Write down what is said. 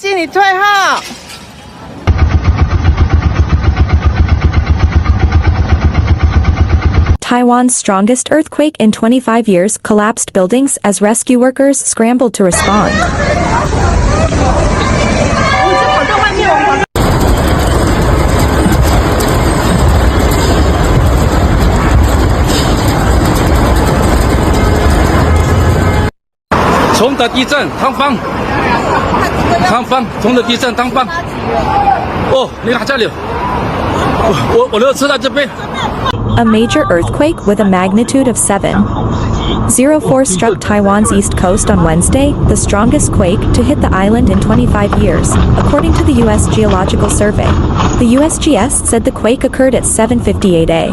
经理退后。Taiwan's strongest earthquake in 25 years collapsed buildings as rescue workers scrambled to respond. A major earthquake with a magnitude of 7.04 struck Taiwan's east coast on Wednesday, the strongest quake to hit the island in 25 years, according to the U.S. Geological Survey. The USGS said the quake occurred at 7:58 a.m.